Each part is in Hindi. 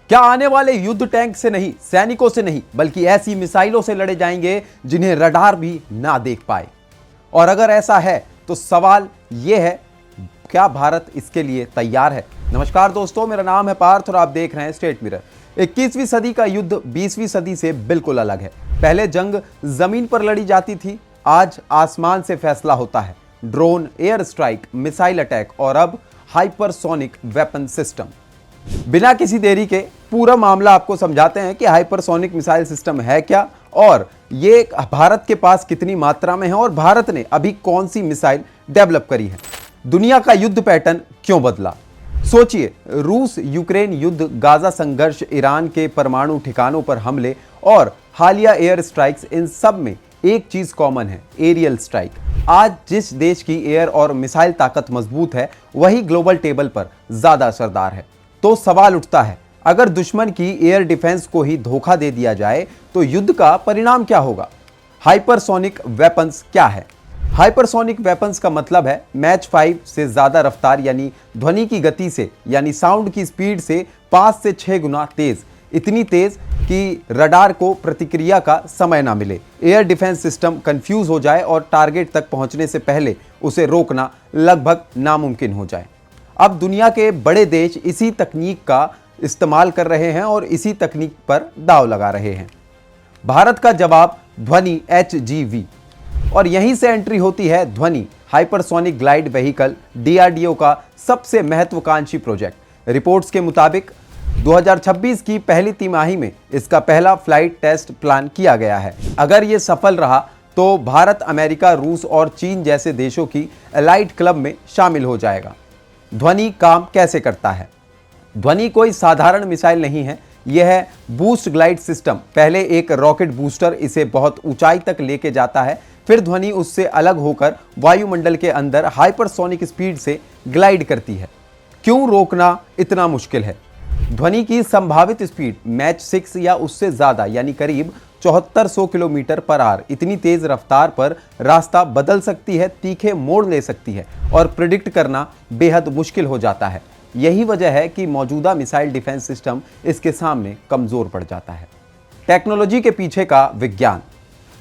क्या आने वाले युद्ध टैंक से नहीं, सैनिकों से नहीं, बल्कि ऐसी मिसाइलों से लड़े जाएंगे जिन्हें रडार भी ना देख पाए? और अगर ऐसा है तो सवाल यह है, क्या भारत इसके लिए तैयार है? नमस्कार दोस्तों, मेरा नाम है पार्थ और आप देख रहे हैं स्टेट मिरर। 21वीं सदी का युद्ध 20वीं सदी से बिल्कुल अलग है। पहले जंग जमीन पर लड़ी जाती थी, आज आसमान से फैसला होता है। Drone, air strike, missile attack और अब हाइपरसोनिक वेपन सिस्टम। बिना किसी देरी के पूरा मामला आपको समझाते हैं कि हाइपरसोनिक मिसाइल सिस्टम है क्या और ये भारत के पास कितनी मात्रा में है और भारत ने अभी कौन सी मिसाइल डेवलप करी है। दुनिया का युद्ध पैटर्न क्यों बदला? सोचिए, रूस यूक्रेन युद्ध, गाजा संघर्ष, ईरान के परमाणु ठिकानों पर हमले और हालिया एयर स्ट्राइक्स, इन सब में एक चीज कॉमन है, एरियल स्ट्राइक। आज जिस देश की एयर और मिसाइल ताकत मजबूत है, वही ग्लोबल टेबल पर ज्यादा असरदार है। तो सवाल उठता है, अगर दुश्मन की एयर डिफेंस को ही धोखा दे दिया जाए तो युद्ध का परिणाम क्या होगा? हाइपरसोनिक वेपन्स क्या है? हाइपरसोनिक वेपन्स का मतलब है मैच 5 से ज्यादा रफ्तार, यानी ध्वनि की गति से, यानी साउंड की स्पीड से 5 से 6 गुना तेज। इतनी तेज कि रडार को प्रतिक्रिया का समय ना मिले, एयर डिफेंस सिस्टम कंफ्यूज हो जाए और टारगेट तक पहुंचने से पहले उसे रोकना लगभग नामुमकिन हो जाए। अब दुनिया के बड़े देश इसी तकनीक का इस्तेमाल कर रहे हैं और इसी तकनीक पर दांव लगा रहे हैं। भारत का जवाब ध्वनि HGV, और यहीं से एंट्री होती है ध्वनि हाइपरसोनिक ग्लाइड व्हीकल, DRDO का सबसे महत्वाकांक्षी प्रोजेक्ट। रिपोर्ट्स के मुताबिक 2026 की पहली तिमाही में इसका पहला फ्लाइट टेस्ट प्लान किया गया है। अगर यह सफल रहा तो भारत अमेरिका, रूस और चीन जैसे देशों की एलाइट क्लब में शामिल हो जाएगा। ध्वनि काम कैसे करता है? ध्वनि कोई साधारण मिसाइल नहीं है, यह है बूस्ट ग्लाइड सिस्टम। पहले एक रॉकेट बूस्टर इसे बहुत ऊंचाई तक लेके जाता है, फिर ध्वनि उससे अलग होकर वायुमंडल के अंदर हाइपरसोनिक स्पीड से ग्लाइड करती है। क्यों रोकना इतना मुश्किल है? ध्वनि की संभावित स्पीड मैच 6 या उससे ज्यादा, यानी करीब 7400 किलोमीटर पर आवर। इतनी तेज रफ्तार पर रास्ता बदल सकती है, तीखे मोड़ ले सकती है और प्रिडिक्ट करना बेहद मुश्किल हो जाता है। यही वजह है कि मौजूदा मिसाइल डिफेंस सिस्टम इसके सामने कमजोर पड़ जाता है। टेक्नोलॉजी के पीछे का विज्ञान।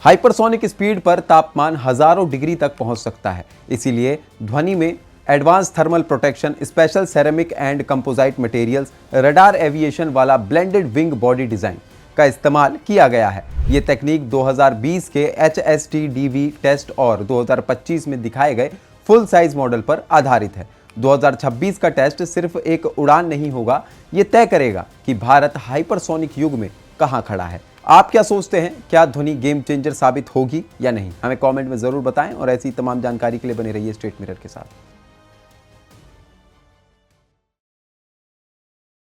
हाइपरसोनिक स्पीड पर तापमान हजारों डिग्री तक पहुंच सकता है, इसीलिए ध्वनि में advance thermal protection, special ceramic and composite materials, radar aviation वाला ब्लेंडेड विंग बॉडी डिजाइन का इस्तेमाल किया गया है। ये तकनीक 2020 के HSTDV टेस्ट और 2025 में दिखाए गए फुल साइज मॉडल पर आधारित है। 2026 का टेस्ट सिर्फ एक उड़ान नहीं होगा, ये तय करेगा कि भारत हाइपरसोनिक युग में कहां खड़ा है। आप क्या सोचते हैं, क्या ध्वनि गेम चेंजर साबित होगी या नहीं? हमें कमेंट में जरूर बताएं और ऐसी तमाम जानकारी के लिए बने रहिए स्टेट मिरर के साथ।